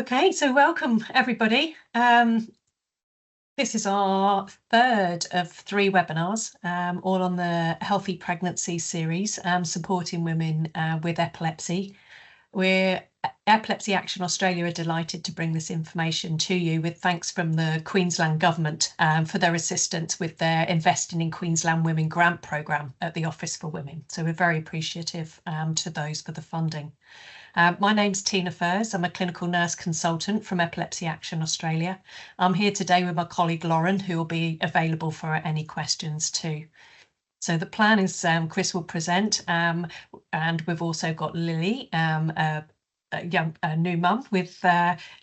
Okay, so welcome everybody. This is our third of three webinars, all on the Healthy Pregnancy series, supporting women with epilepsy. We're Epilepsy Action Australia are delighted to bring this information to you with thanks from the Queensland Government for their assistance with their Investing in Queensland Women grant programme at the Office for Women. So we're very appreciative to those for the funding. My name's Tina Furs. I'm a clinical nurse consultant from Epilepsy Action Australia. I'm here today with my colleague Lauren, who will be available for any questions too. So the plan is Chris will present, and we've also got Lily, a new mum with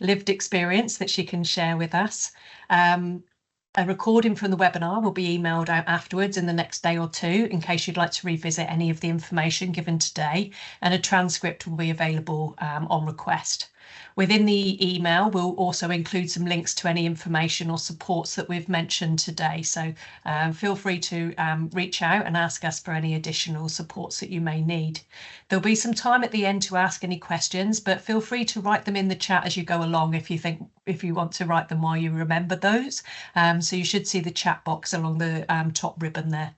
lived experience that she can share with us. A recording from the webinar will be emailed out afterwards in the next day or two in case you'd like to revisit any of the information given today, and a transcript will be available on request. Within the email, we'll also include some links to any information or supports that we've mentioned today. So feel free to reach out and ask us for any additional supports that you may need. There'll be some time at the end to ask any questions, but feel free to write them in the chat as you go along if you want to write them while you remember those. So you should see the chat box along the top ribbon there.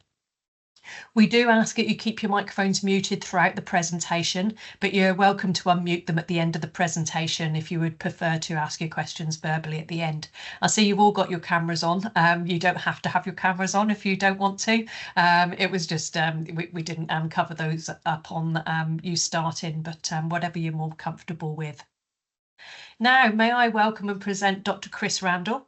We do ask that you keep your microphones muted throughout the presentation, but you're welcome to unmute them at the end of the presentation if you would prefer to ask your questions verbally at the end. I see you've all got your cameras on. You don't have to have your cameras on if you don't want to. It was just, we didn't cover those up on you starting, but whatever you're more comfortable with. Now, may I welcome and present Dr. Chris Randall.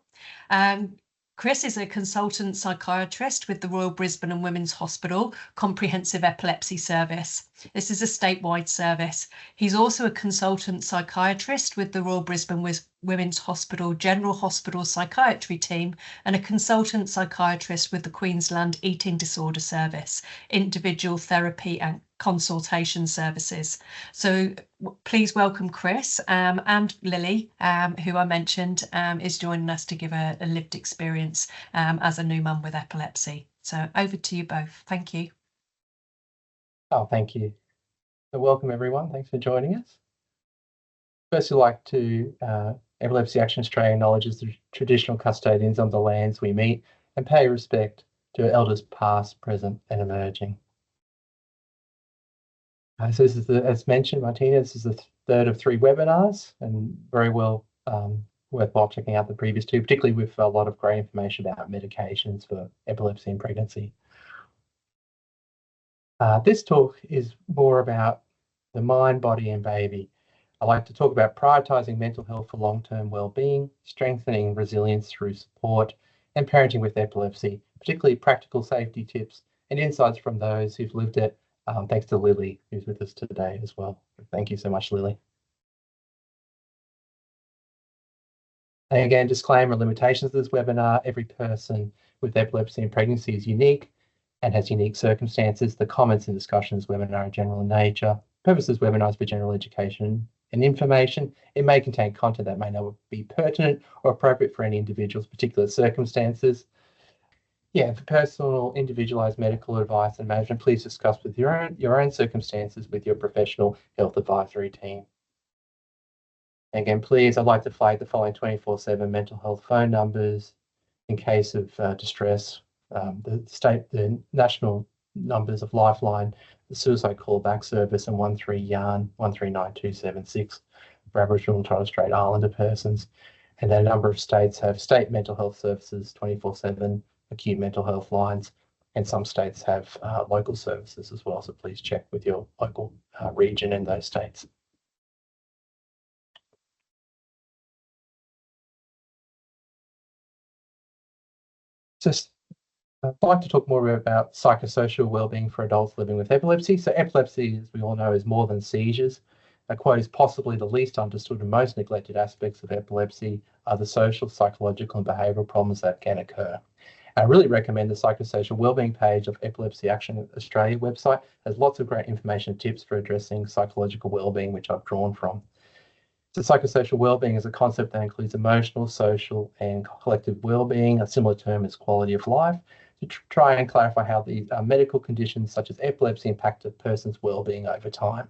Chris is a consultant psychiatrist with the Royal Brisbane and Women's Hospital Comprehensive Epilepsy Service. This is a statewide service. He's also a consultant psychiatrist with the Royal Brisbane Women's Hospital General Hospital Psychiatry Team and a consultant psychiatrist with the Queensland Eating Disorder Service, Individual Therapy and Consultation Services. So please welcome Chris and Lily, who I mentioned is joining us to give a lived experience as a new mum with epilepsy. So over to you both. Thank you. Oh, thank you. So welcome everyone. Thanks for joining us. First, I'd like to Epilepsy Action Australia acknowledges the traditional custodians on the lands we meet and pay respect to elders past, present and emerging. So this is, as mentioned, Martina, this is the third of three webinars and very well worthwhile checking out the previous two, particularly with a lot of great information about medications for epilepsy and pregnancy. This talk is more about the mind, body and baby. I like to talk about prioritising mental health for long-term well-being, strengthening resilience through support and parenting with epilepsy, particularly practical safety tips and insights from those who've lived it. Thanks to Lily, who's with us today as well. Thank you so much, Lily. And again, disclaimer, limitations of this webinar. Every person with epilepsy and pregnancy is unique and has unique circumstances. The comments and discussions webinar are general in nature. Purposes webinars for general education and information. It may contain content that may not be pertinent or appropriate for any individual's particular circumstances. Yeah, for personal, individualised medical advice and management, please discuss with your own circumstances with your professional health advisory team. Again, please, I'd like to flag the following 24/7 mental health phone numbers in case of distress. The national numbers of Lifeline, the Suicide Callback Service, and 13-YARN 139276 for Aboriginal and Torres Strait Islander persons. And then a number of states have state mental health services 24/7. Acute mental health lines, and some states have local services as well. So please check with your local region in those states. Just I'd like to talk more about psychosocial wellbeing for adults living with epilepsy. So epilepsy, as we all know, is more than seizures. A quote is possibly the least understood and most neglected aspects of epilepsy are the social, psychological and behavioural problems that can occur. I really recommend the Psychosocial Wellbeing page of Epilepsy Action Australia website. There's lots of great information and tips for addressing psychological wellbeing, which I've drawn from. So psychosocial wellbeing is a concept that includes emotional, social and collective wellbeing. A similar term is quality of life, to try and clarify how these medical conditions such as epilepsy impact a person's wellbeing over time.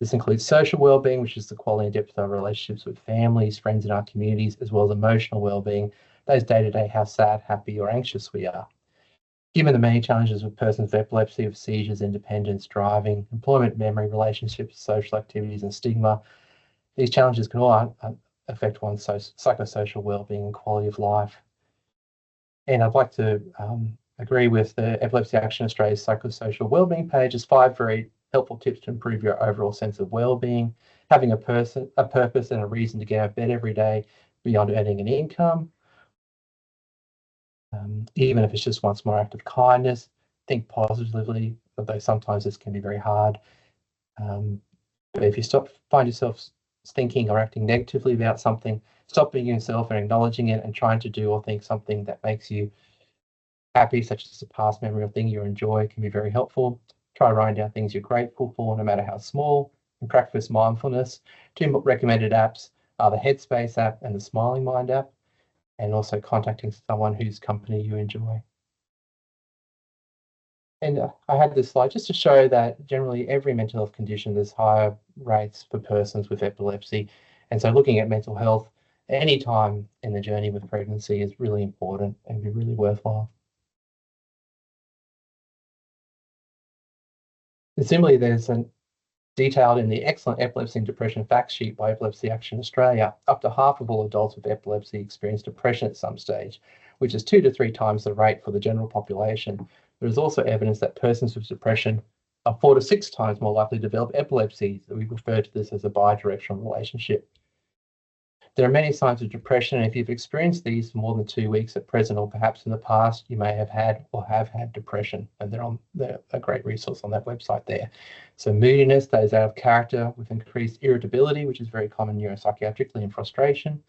This includes social well-being, which is the quality and depth of our relationships with families, friends in our communities, as well as emotional well-being, those day-to-day, how sad, happy, or anxious we are. Given the many challenges with persons with epilepsy, with seizures, independence, driving, employment, memory, relationships, social activities, and stigma, these challenges can all affect one's psychosocial well-being and quality of life. And I'd like to agree with the Epilepsy Action Australia's psychosocial wellbeing page as 5 very helpful tips to improve your overall sense of well-being, having a purpose and a reason to get out of bed every day beyond earning an income, even if it's just one small act of kindness. Think positively, although sometimes this can be very hard. But if you find yourself thinking or acting negatively about something, stop being yourself and acknowledging it and trying to do or think something that makes you happy, such as a past memory or thing you enjoy, can be very helpful. Try writing down things you're grateful for, no matter how small, and practice mindfulness. 2 recommended apps are the Headspace app and the Smiling Mind app, and also contacting someone whose company you enjoy. And I had this slide just to show that generally every mental health condition, there's higher rates for persons with epilepsy. And so looking at mental health any time in the journey with pregnancy is really important and be really worthwhile. And similarly, there's detailed in the excellent Epilepsy and Depression fact sheet by Epilepsy Action Australia, up to half of all adults with epilepsy experience depression at some stage, which is 2 to 3 times the rate for the general population. There is also evidence that persons with depression are 4 to 6 times more likely to develop epilepsy. So we refer to this as a bidirectional relationship. There are many signs of depression, and if you've experienced these for more than 2 weeks at present, or perhaps in the past, you may have had or have had depression, and they're a great resource on that website there. So moodiness, that is out of character, with increased irritability, which is very common neuropsychiatrically, and frustration,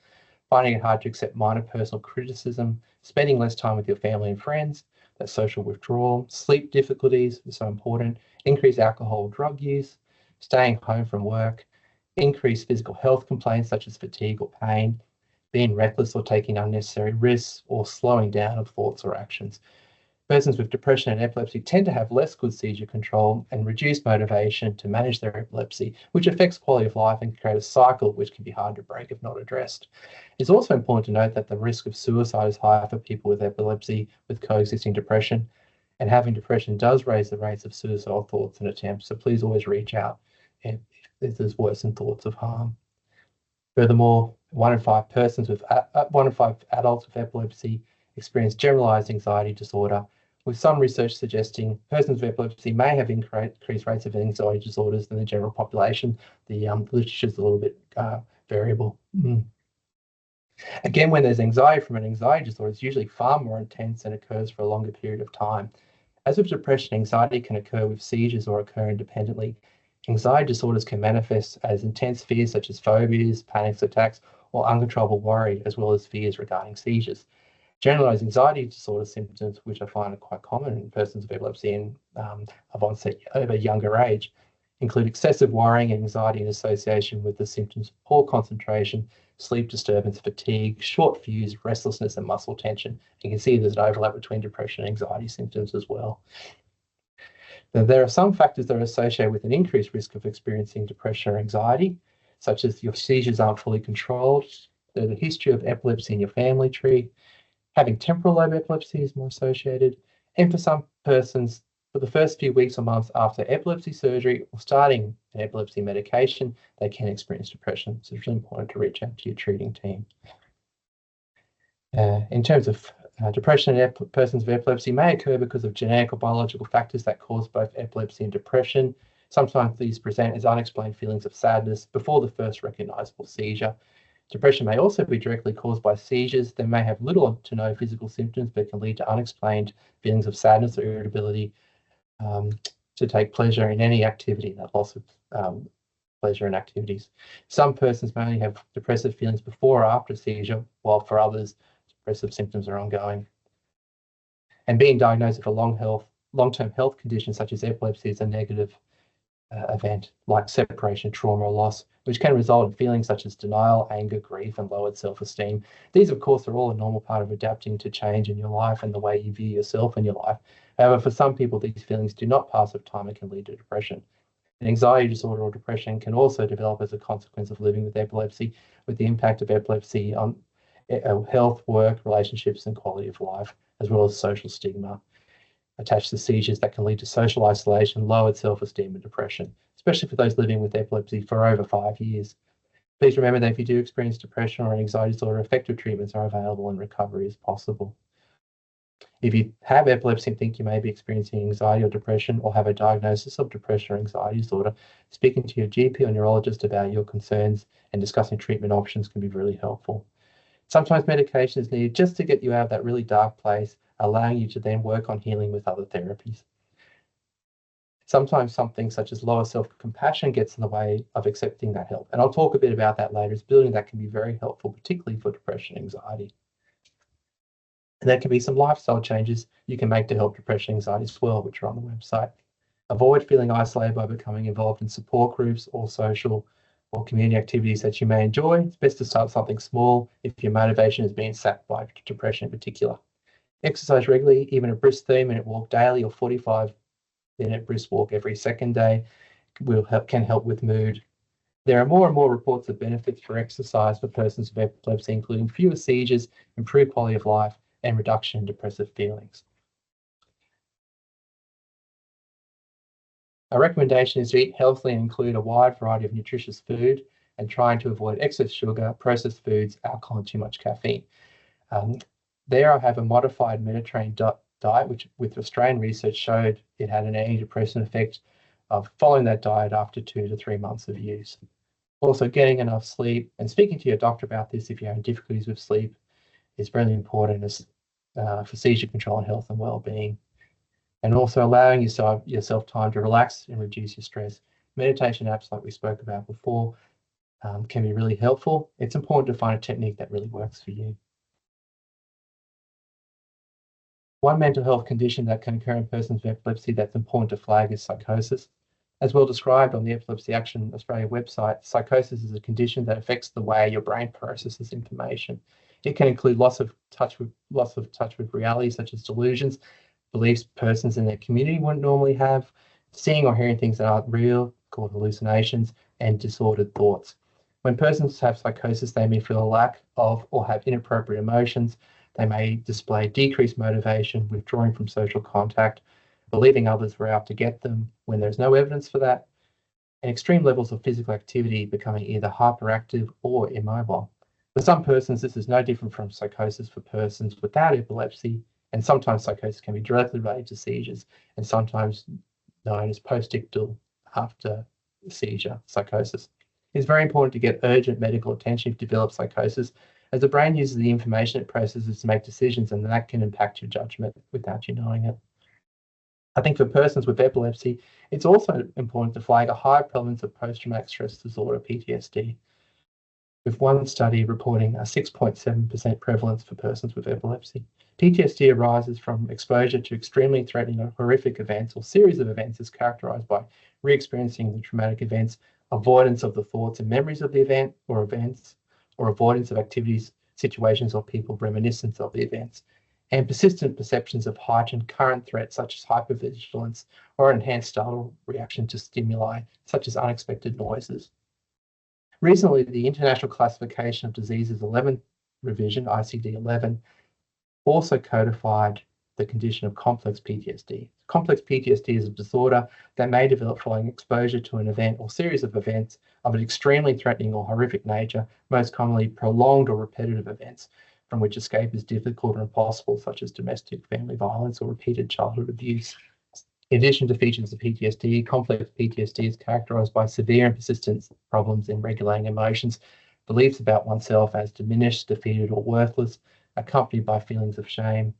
finding it hard to accept minor personal criticism, spending less time with your family and friends, that social withdrawal, sleep difficulties is so important, increased alcohol, drug use, staying home from work, increased physical health complaints such as fatigue or pain, being reckless or taking unnecessary risks, or slowing down of thoughts or actions. Persons with depression and epilepsy tend to have less good seizure control and reduced motivation to manage their epilepsy, which affects quality of life and can create a cycle which can be hard to break if not addressed. It's also important to note that the risk of suicide is higher for people with epilepsy with coexisting depression, and having depression does raise the rates of suicidal thoughts and attempts, so please always reach out if there's worsened thoughts of harm. Furthermore, 1 in 5 adults with epilepsy experience generalized anxiety disorder, with some research suggesting persons with epilepsy may have increased rates of anxiety disorders than the general population. The literature is a little bit variable. Again, when there's anxiety from an anxiety disorder, it's usually far more intense and occurs for a longer period of time. As with depression, anxiety can occur with seizures or occur independently. Anxiety disorders can manifest as intense fears such as phobias, panic attacks, or uncontrollable worry, as well as fears regarding seizures. Generalized anxiety disorder symptoms, which I find are quite common in persons with epilepsy and of onset of a younger age, include excessive worrying and anxiety in association with the symptoms of poor concentration, sleep disturbance, fatigue, short fuse, restlessness, and muscle tension. You can see there's an overlap between depression and anxiety symptoms as well. Now, there are some factors that are associated with an increased risk of experiencing depression or anxiety, such as your seizures aren't fully controlled, there's a history of epilepsy in your family tree, having temporal lobe epilepsy is more associated, and for some persons, for the first few weeks or months after epilepsy surgery or starting an epilepsy medication, they can experience depression. So it's really important to reach out to your treating team. In terms of depression in persons with epilepsy may occur because of genetic or biological factors that cause both epilepsy and depression. Sometimes these present as unexplained feelings of sadness before the first recognizable seizure. Depression may also be directly caused by seizures. They may have little to no physical symptoms, but can lead to unexplained feelings of sadness or irritability to take pleasure in any activity, that loss of pleasure in activities. Some persons may only have depressive feelings before or after seizure, while for others, depressive symptoms are ongoing. And being diagnosed with a long-term health condition such as epilepsy is a negative event like separation, trauma, or loss, which can result in feelings such as denial, anger, grief, and lowered self-esteem. These, of course, are all a normal part of adapting to change in your life and the way you view yourself in your life. However, for some people, these feelings do not pass with time and can lead to depression. An anxiety disorder or depression can also develop as a consequence of living with epilepsy, with the impact of epilepsy on health, work, relationships, and quality of life, as well as social stigma attached to seizures that can lead to social isolation, lowered self-esteem, and depression, especially for those living with epilepsy for over 5 years. Please remember that if you do experience depression or an anxiety disorder, effective treatments are available and recovery is possible. If you have epilepsy and think you may be experiencing anxiety or depression, or have a diagnosis of depression or anxiety disorder, speaking to your GP or neurologist about your concerns and discussing treatment options can be really helpful. Sometimes medication is needed just to get you out of that really dark place, allowing you to then work on healing with other therapies. Sometimes something such as lower self-compassion gets in the way of accepting that help. And I'll talk a bit about that later. It's building that can be very helpful, particularly for depression and anxiety. And there can be some lifestyle changes you can make to help depression and anxiety as well, which are on the website. Avoid feeling isolated by becoming involved in support groups or social or community activities that you may enjoy. It's best to start something small if your motivation is being sapped by depression in particular. Exercise regularly, even a brisk 30-minute walk daily or 45-minute brisk walk every second day can help with mood. There are more and more reports of benefits for exercise for persons with epilepsy, including fewer seizures, improved quality of life, and reduction in depressive feelings. Our recommendation is to eat healthily and include a wide variety of nutritious food and trying to avoid excess sugar, processed foods, alcohol, and too much caffeine. There I have a modified Mediterranean diet, which with Australian research showed it had an antidepressant effect of following that diet after 2 to 3 months of use. Also, getting enough sleep and speaking to your doctor about this if you're having difficulties with sleep is really important for seizure control and health and well-being. And also allowing yourself time to relax and reduce your stress. Meditation apps, like we spoke about before, can be really helpful. It's important to find a technique that really works for you. One mental health condition that can occur in persons with epilepsy that's important to flag is psychosis. As well described on the Epilepsy Action Australia website, psychosis is a condition that affects the way your brain processes information. It can include loss of touch with reality, such as delusions, beliefs persons in their community wouldn't normally have, seeing or hearing things that aren't real, called hallucinations, and disordered thoughts. When persons have psychosis, they may feel a lack of or have inappropriate emotions. They may display decreased motivation, withdrawing from social contact, believing others were out to get them when there's no evidence for that, and extreme levels of physical activity becoming either hyperactive or immobile. For some persons, this is no different from psychosis for persons without epilepsy, and sometimes psychosis can be directly related to seizures and sometimes known as postictal after seizure psychosis. It's very important to get urgent medical attention if you develop psychosis, as the brain uses the information it processes to make decisions, and that can impact your judgment without you knowing it. I think for persons with epilepsy, it's also important to flag a high prevalence of post-traumatic stress disorder, PTSD, with one study reporting a 6.7% prevalence for persons with epilepsy. PTSD arises from exposure to extremely threatening or horrific events or series of events is characterized by re-experiencing the traumatic events, avoidance of the thoughts and memories of the event or events, or avoidance of activities, situations, or people reminiscent of the events, and persistent perceptions of heightened current threats such as hypervigilance or enhanced startle reaction to stimuli such as unexpected noises. Recently, the International Classification of Diseases 11th revision, ICD-11, also codified the condition of complex PTSD. Complex PTSD is a disorder that may develop following exposure to an event or series of events of an extremely threatening or horrific nature, most commonly prolonged or repetitive events from which escape is difficult or impossible, such as domestic family violence or repeated childhood abuse. In addition to features of PTSD, complex PTSD is characterized by severe and persistent problems in regulating emotions, beliefs about oneself as diminished, defeated, or worthless, accompanied by feelings of shame,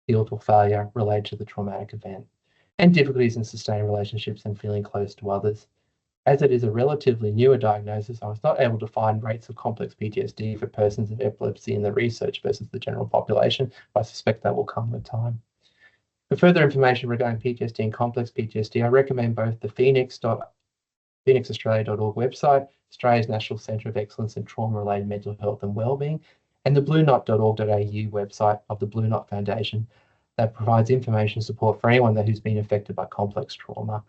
guilt, or failure related to the traumatic event, and difficulties in sustaining relationships and feeling close to others. As it is a relatively newer diagnosis, I was not able to find rates of complex PTSD for persons with epilepsy in the research versus the general population, but I suspect that will come with time. For further information regarding PTSD and complex PTSD, I recommend both the phoenixaustralia.org website, Australia's National Centre of Excellence in Trauma-Related Mental Health and Wellbeing, and the blueknot.org.au website of the Blue Knot Foundation that provides information support for anyone who's been affected by complex trauma.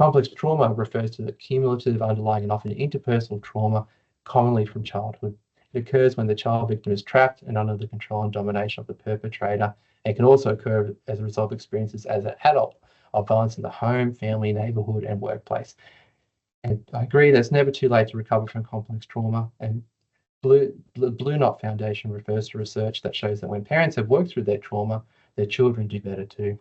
Complex trauma refers to the cumulative, underlying, and often interpersonal trauma, commonly from childhood. It occurs when the child victim is trapped and under the control and domination of the perpetrator. It can also occur as a result of experiences as an adult of violence in the home, family, neighbourhood, and workplace. And I agree that it's never too late to recover from complex trauma. And the Blue Knot Foundation refers to research that shows that when parents have worked through their trauma, their children do better too.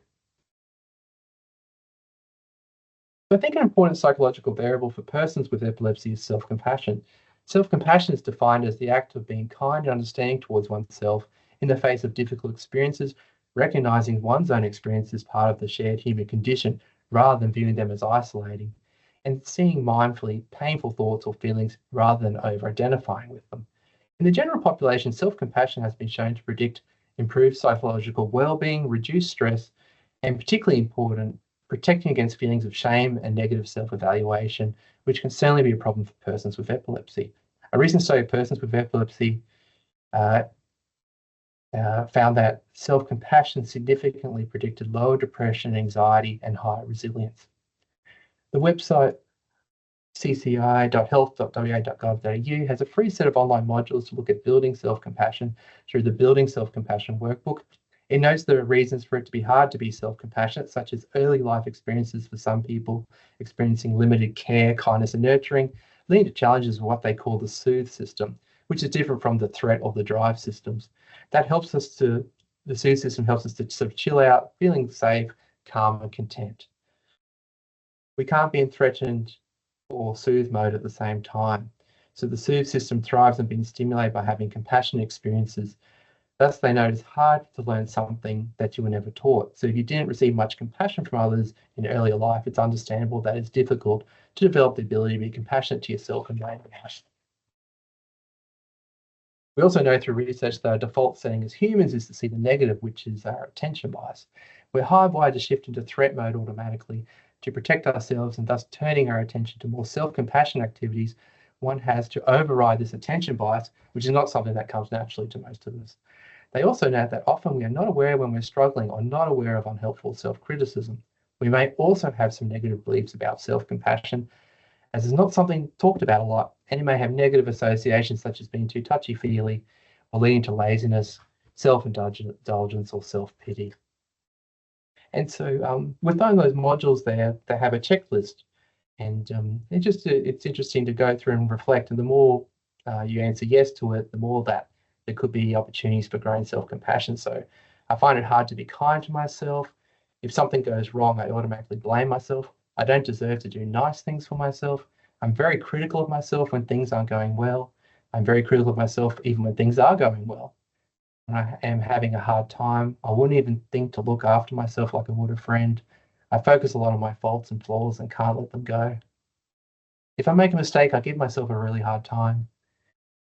I think an important psychological variable for persons with epilepsy is self-compassion. Self-compassion is defined as the act of being kind and understanding towards oneself in the face of difficult experiences, recognizing one's own experience as part of the shared human condition rather than viewing them as isolating, and seeing mindfully painful thoughts or feelings rather than over-identifying with them. In the general population, self-compassion has been shown to predict improved psychological well-being, reduce stress, and particularly important, protecting against feelings of shame and negative self-evaluation, which can certainly be a problem for persons with epilepsy. A recent study of persons with epilepsy found that self-compassion significantly predicted lower depression, anxiety, and higher resilience. The website cci.health.wa.gov.au has a free set of online modules to look at building self-compassion through the Building Self-Compassion workbook. It notes there are reasons for it to be hard to be self-compassionate, such as early life experiences for some people, experiencing limited care, kindness, and nurturing, leading to challenges of what they call the soothe system, which is different from the threat or the drive systems. The soothe system helps us to sort of chill out, feeling safe, calm, and content. We can't be in threatened or soothe mode at the same time. So the soothe system thrives on being stimulated by having compassionate experiences. Thus, they know it's hard to learn something that you were never taught. So if you didn't receive much compassion from others in earlier life, it's understandable that it's difficult to develop the ability to be compassionate to yourself and name it. We also know through research that our default setting as humans is to see the negative, which is our attention bias. We're hardwired to shift into threat mode automatically to protect ourselves, and thus turning our attention to more self-compassion activities. One has to override this attention bias, which is not something that comes naturally to most of us. They also note that often we are not aware when we're struggling or not aware of unhelpful self-criticism. We may also have some negative beliefs about self-compassion, as it's not something talked about a lot, and it may have negative associations such as being too touchy-feely or leading to laziness, self-indulgence, or self-pity. And so within those modules there, they have a checklist, and it's interesting to go through and reflect, and the more you answer yes to it, the more that there could be opportunities for growing self-compassion. So I find it hard to be kind to myself. If something goes wrong, I automatically blame myself. I don't deserve to do nice things for myself. I'm very critical of myself when things aren't going well. I'm very critical of myself even when things are going well. When I am having a hard time, I wouldn't even think to look after myself like I would a friend. I focus a lot on my faults and flaws and can't let them go. If I make a mistake, I give myself a really hard time.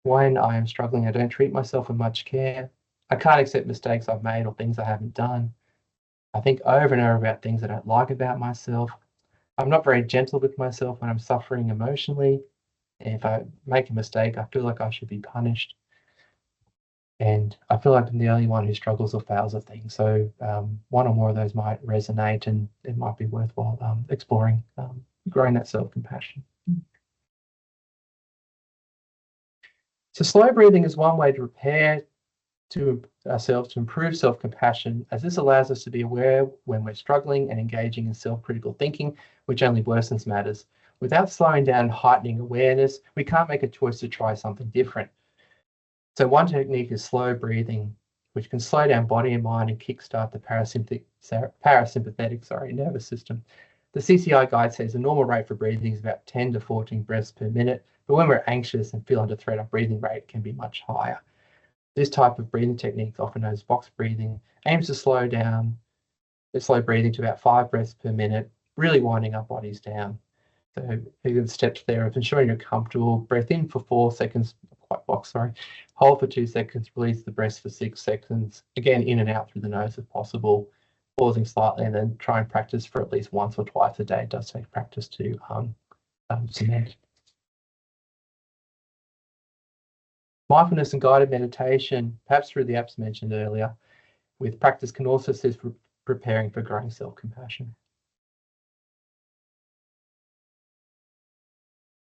When I am struggling, I don't treat myself with much care. I can't accept mistakes I've made or things I haven't done. I think over and over about things I don't like about myself. I'm not very gentle with myself when I'm suffering emotionally. If I make a mistake, I feel like I should be punished. And I feel like I'm the only one who struggles or fails at things. So one or more of those might resonate, and it might be worthwhile exploring, growing that self-compassion. So slow breathing is one way to prepare to ourselves to improve self-compassion, as this allows us to be aware when we're struggling and engaging in self-critical thinking, which only worsens matters. Without slowing down and heightening awareness, we can't make a choice to try something different. So one technique is slow breathing, which can slow down body and mind and kickstart the parasympathetic nervous system. The CCI guide says the normal rate for breathing is about 10 to 14 breaths per minute, but when we're anxious and feel under threat, our breathing rate can be much higher. This type of breathing technique, often known as box breathing, aims to slow breathing to about 5 breaths per minute, really winding our bodies down. So the steps there of ensuring you're comfortable. Breath in for 4 seconds, hold for 2 seconds, release the breath for 6 seconds. Again, in and out through the nose if possible, pausing slightly, and then try and practice for at least once or twice a day. It does take practice to cement. Mindfulness and guided meditation, perhaps through the apps mentioned earlier, with practice can also assist for preparing for growing self-compassion.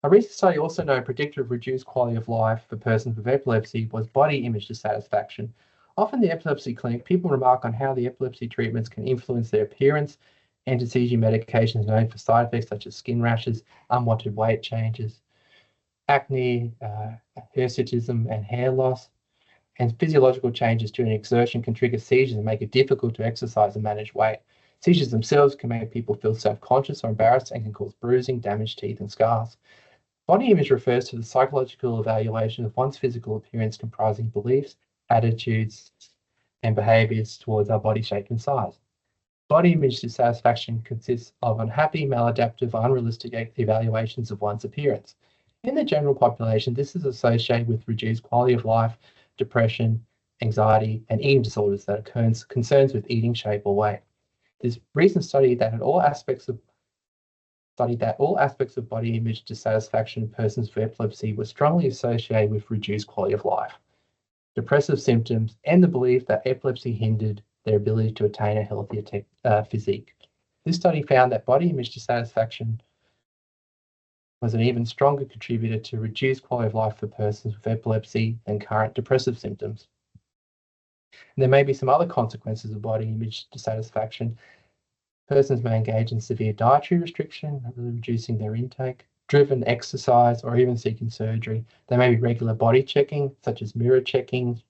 A recent study also noted predictor of reduced quality of life for persons with epilepsy was body image dissatisfaction. Often in the epilepsy clinic, people remark on how the epilepsy treatments can influence their appearance. Anti-seizure medication is known for side effects such as skin rashes, unwanted weight changes, acne, hirsutism, and hair loss. And physiological changes during exertion can trigger seizures and make it difficult to exercise and manage weight. Seizures themselves can make people feel self-conscious or embarrassed and can cause bruising, damaged teeth, and scars. Body image refers to the psychological evaluation of one's physical appearance comprising beliefs, attitudes, and behaviors towards our body shape and size. Body image dissatisfaction consists of unhappy, maladaptive, unrealistic evaluations of one's appearance. In the general population, this is associated with reduced quality of life, depression, anxiety, and eating disorders that are concerns with eating shape or weight. This recent study that all aspects of body image dissatisfaction in persons with epilepsy were strongly associated with reduced quality of life, depressive symptoms, and the belief that epilepsy hindered their ability to attain a healthier physique. This study found that body image dissatisfaction was an even stronger contributor to reduced quality of life for persons with epilepsy than current depressive symptoms. And there may be some other consequences of body image dissatisfaction. Persons may engage in severe dietary restriction, reducing their intake, driven exercise, or even seeking surgery. There may be regular body checking, such as mirror checking,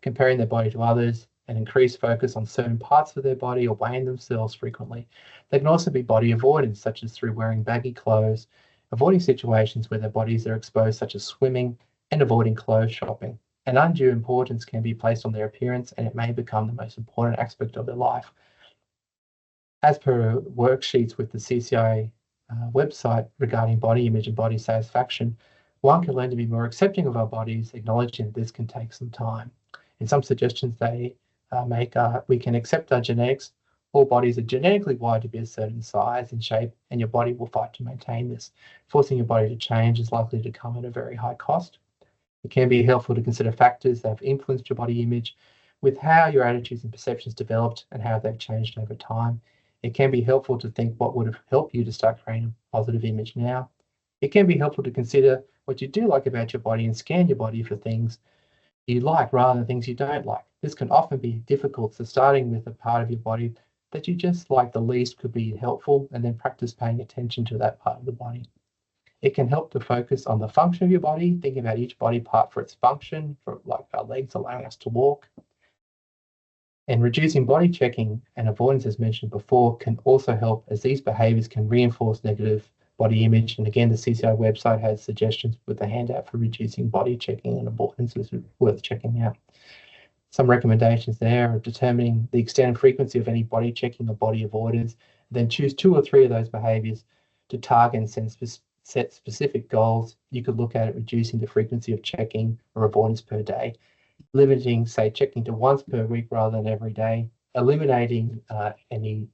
comparing their body to others, and increased focus on certain parts of their body or weighing themselves frequently. There can also be body avoidance, such as through wearing baggy clothes, avoiding situations where their bodies are exposed, such as swimming, and avoiding clothes shopping. An undue importance can be placed on their appearance, and it may become the most important aspect of their life. As per worksheets with the CCI website regarding body image and body satisfaction, one can learn to be more accepting of our bodies, acknowledging that this can take some time. And some suggestions they make are we can accept our genetics. All bodies are genetically wired to be a certain size and shape, and your body will fight to maintain this. Forcing your body to change is likely to come at a very high cost. It can be helpful to consider factors that have influenced your body image with how your attitudes and perceptions developed and how they've changed over time. It can be helpful to think what would have helped you to start creating a positive image now. It can be helpful to consider what you do like about your body and scan your body for things you like rather than things you don't like. This can often be difficult, so starting with a part of your body that you just like the least could be helpful, and then practice paying attention to that part of the body. It can help to focus on the function of your body, thinking about each body part for its function, for like our legs allowing us to walk. And reducing body checking and avoidance, as mentioned before, can also help, as these behaviors can reinforce negative body image. And again, the CCI website has suggestions with a handout for reducing body checking and avoidance, which is worth checking out. Some recommendations there are determining the extent and frequency of any body checking or body avoidance, then choose 2 or 3 of those behaviors to target and set specific goals. You could look at reducing the frequency of checking or avoidance per day, limiting, say, checking to once per week rather than every day, eliminating any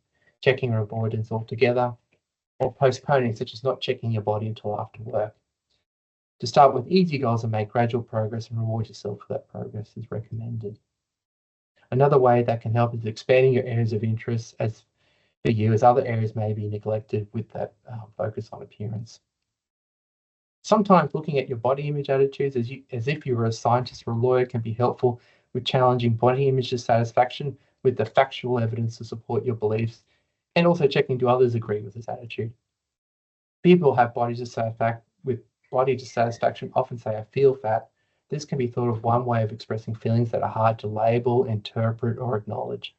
checking or avoidance altogether, or postponing, such as not checking your body until after work. To start with easy goals and make gradual progress and reward yourself for that progress is recommended. Another way that can help is expanding your areas of interest as for you, as other areas may be neglected with that focus on appearance. Sometimes looking at your body image attitudes as if you were a scientist or a lawyer can be helpful with challenging body image dissatisfaction with the factual evidence to support your beliefs, and also checking do others agree with this attitude. People who have body dissatisfaction often say, I feel fat. This can be thought of one way of expressing feelings that are hard to label, interpret, or acknowledge.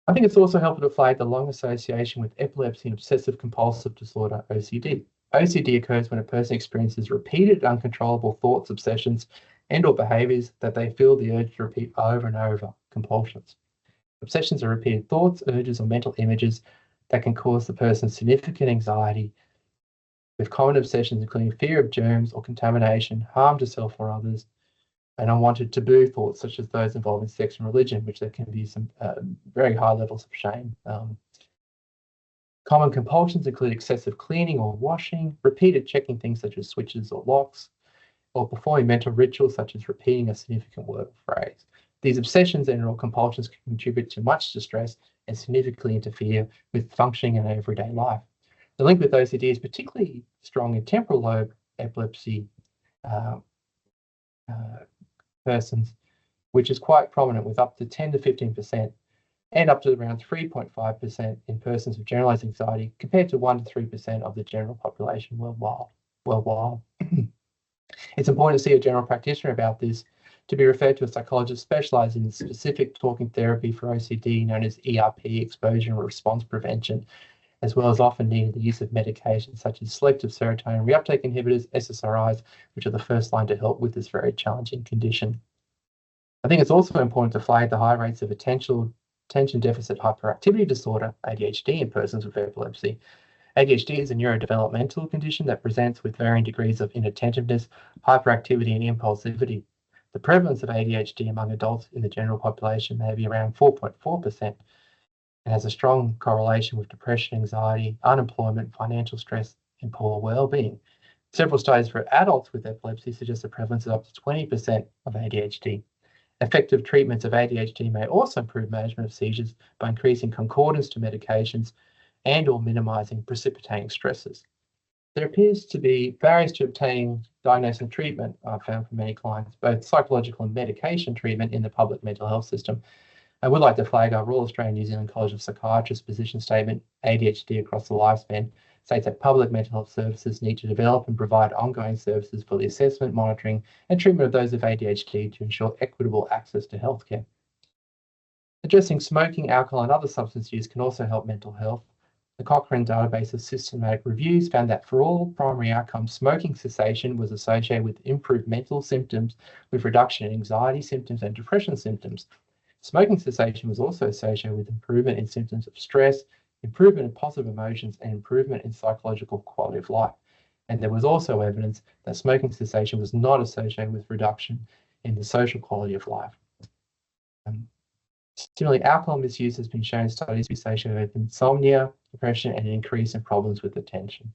I think it's also helpful to flag the long association with epilepsy and obsessive compulsive disorder, OCD. OCD occurs when a person experiences repeated uncontrollable thoughts, obsessions, and/or behaviors that they feel the urge to repeat over and over, compulsions. Obsessions are repeated thoughts, urges, or mental images that can cause the person significant anxiety, with common obsessions including fear of germs or contamination, harm to self or others, and unwanted taboo thoughts such as those involving sex and religion, which there can be some very high levels of shame. Common compulsions include excessive cleaning or washing, repeated checking things such as switches or locks, or performing mental rituals such as repeating a significant word or phrase. These obsessions and/or compulsions can contribute to much distress and significantly interfere with functioning in everyday life. The link with OCD is particularly strong in temporal lobe epilepsy uh, persons, which is quite prominent with up to 10 to 15% and up to around 3.5% in persons with generalized anxiety, compared to 1 to 3% of the general population worldwide. It's important to see a general practitioner about this, to be referred to a psychologist specialized in specific talking therapy for OCD, known as ERP, exposure and response prevention, as well as often needing the use of medications such as selective serotonin reuptake inhibitors, SSRIs, which are the first line to help with this very challenging condition. I think it's also important to flag the high rates of attention deficit hyperactivity disorder, ADHD, in persons with epilepsy. ADHD is a neurodevelopmental condition that presents with varying degrees of inattentiveness, hyperactivity, and impulsivity. The prevalence of ADHD among adults in the general population may be around 4.4% and has a strong correlation with depression, anxiety, unemployment, financial stress, and poor well-being. Several studies for adults with epilepsy suggest a prevalence of up to 20% of ADHD. Effective treatments of ADHD may also improve management of seizures by increasing concordance to medications and or minimizing precipitating stresses. There appears to be barriers to obtaining diagnosis and treatment, I've found for many clients, both psychological and medication treatment in the public mental health system. I would like to flag our Royal Australian New Zealand College of Psychiatrists position statement, ADHD across the lifespan, states that public mental health services need to develop and provide ongoing services for the assessment, monitoring, and treatment of those with ADHD to ensure equitable access to healthcare. Addressing smoking, alcohol, and other substance use can also help mental health. The Cochrane database of systematic reviews found that for all primary outcomes, smoking cessation was associated with improved mental symptoms, with reduction in anxiety symptoms and depression symptoms. Smoking cessation was also associated with improvement in symptoms of stress, improvement in positive emotions, and improvement in psychological quality of life. And there was also evidence that smoking cessation was not associated with reduction in the social quality of life. Similarly, alcohol misuse has been shown in studies to be associated with insomnia, depression, and an increase in problems with attention.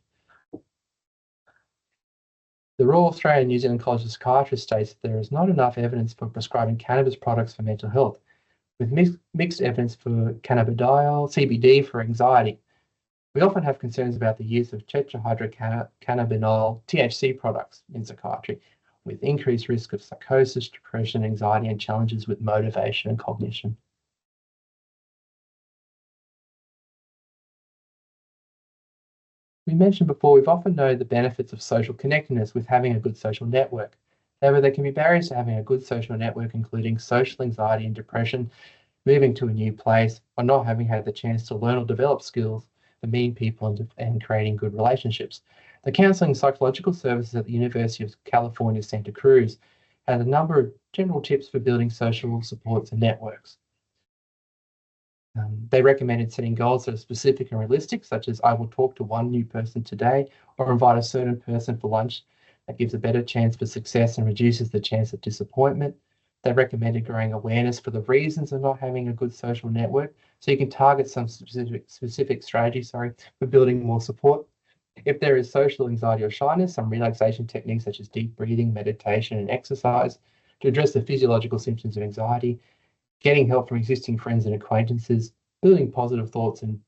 The Royal Australian New Zealand College of Psychiatrists states that there is not enough evidence for prescribing cannabis products for mental health, with mixed evidence for cannabidiol, CBD for anxiety. We often have concerns about the use of tetrahydrocannabinol, THC products in psychiatry, with increased risk of psychosis, depression, anxiety, and challenges with motivation and cognition. We mentioned before, we've often known the benefits of social connectedness with having a good social network. However, there can be barriers to having a good social network, including social anxiety and depression, moving to a new place, or not having had the chance to learn or develop skills for meeting people and creating good relationships. The Counselling and Psychological Services at the University of California, Santa Cruz has a number of general tips for building social supports and networks. They recommended setting goals that are specific and realistic, such as I will talk to one new person today, or invite a certain person for lunch. That gives a better chance for success and reduces the chance of disappointment. They recommended growing awareness for the reasons of not having a good social network, so you can target some specific strategies, for building more support. If there is social anxiety or shyness, some relaxation techniques such as deep breathing, meditation, and exercise to address the physiological symptoms of anxiety, getting help from existing friends and acquaintances, building positive thoughts in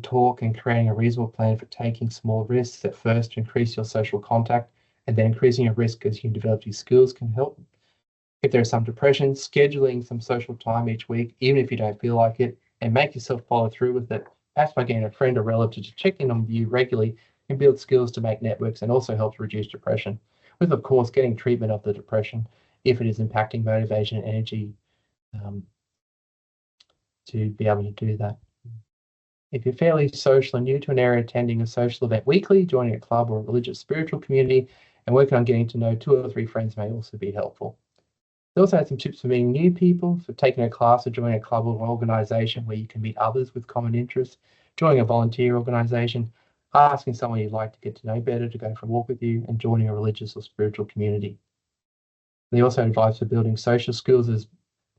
talk, and creating a reasonable plan for taking small risks at first to increase your social contact, and then increasing your risk as you develop your skills can help. If there is some depression, scheduling some social time each week, even if you don't feel like it, and make yourself follow through with it. Perhaps by getting a friend or relative to check in on you regularly can build skills to make networks and also help to reduce depression, with, of course, getting treatment of the depression if it is impacting motivation and energy to be able to do that. If you're fairly social and new to an area, attending a social event weekly, joining a club or a religious spiritual community, and working on getting to know 2 or 3 friends may also be helpful. They also had some tips for meeting new people, for taking a class or joining a club or organisation where you can meet others with common interests, joining a volunteer organisation, asking someone you'd like to get to know better to go for a walk with you, and joining a religious or spiritual community. They also advise for building social skills as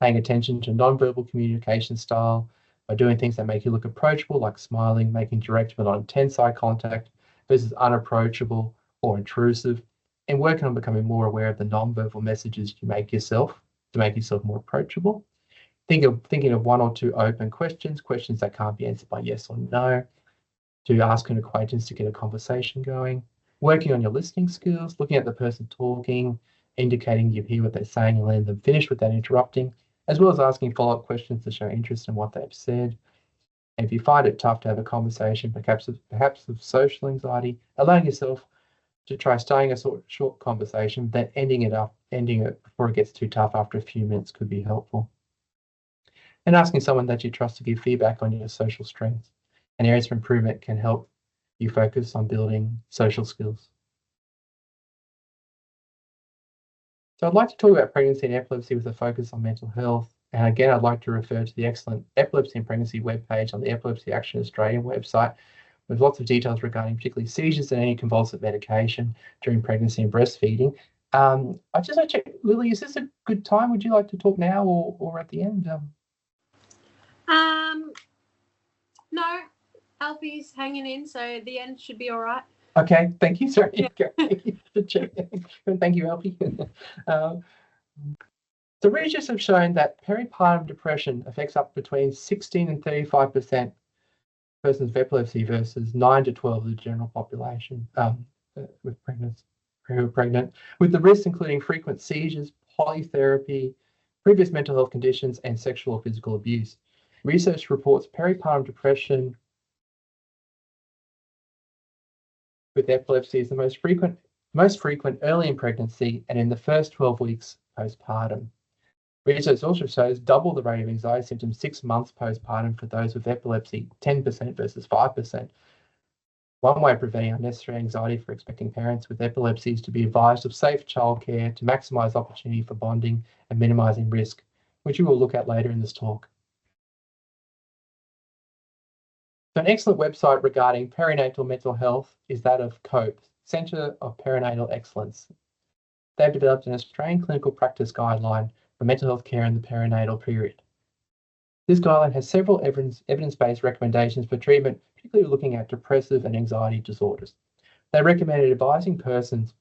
paying attention to non-verbal communication style, by doing things that make you look approachable, like smiling, making direct but not intense eye contact, versus unapproachable or intrusive, and working on becoming more aware of the non-verbal messages you make yourself to make yourself more approachable. Thinking of 1 or 2 open questions that can't be answered by yes or no. to ask an acquaintance to get a conversation going, working on your listening skills, looking at the person talking, indicating you hear what they're saying and letting them finish without interrupting, as well as asking follow-up questions to show interest in what they've said. And if you find it tough to have a conversation, perhaps of social anxiety, allowing yourself to try starting a short conversation, then ending it before it gets too tough after a few minutes could be helpful. And asking someone that you trust to give feedback on your social strengths and areas for improvement can help you focus on building social skills. So I'd like to talk about pregnancy and epilepsy with a focus on mental health. And again, I'd like to refer to the excellent Epilepsy and Pregnancy webpage on the Epilepsy Action Australia website, with lots of details regarding particularly seizures and any convulsive medication during pregnancy and breastfeeding. I just want to check, Lily, is this a good time? Would you like to talk now or at the end? No, Alfie's hanging in, so the end should be all right. Okay, thank you. Sorry. Yeah. Thank you, Alfie. The research have shown that peripartum depression affects up between 16 and 35% persons with epilepsy versus 9 to 12 of the general population with who are pregnant, with the risks including frequent seizures, polytherapy, previous mental health conditions, and sexual or physical abuse. Research reports peripartum depression with epilepsy is the most frequent early in pregnancy and in the first 12 weeks postpartum. Research also shows double the rate of anxiety symptoms 6 months postpartum for those with epilepsy, 10% versus 5%. One way of preventing unnecessary anxiety for expecting parents with epilepsy is to be advised of safe childcare to maximise opportunity for bonding and minimising risk, which we will look at later in this talk. So an excellent website regarding perinatal mental health is that of COPE, Centre of Perinatal Excellence. They've developed an Australian clinical practice guideline for mental health care in the perinatal period. This guideline has several evidence-based recommendations for treatment, particularly looking at depressive and anxiety disorders. They recommended advising persons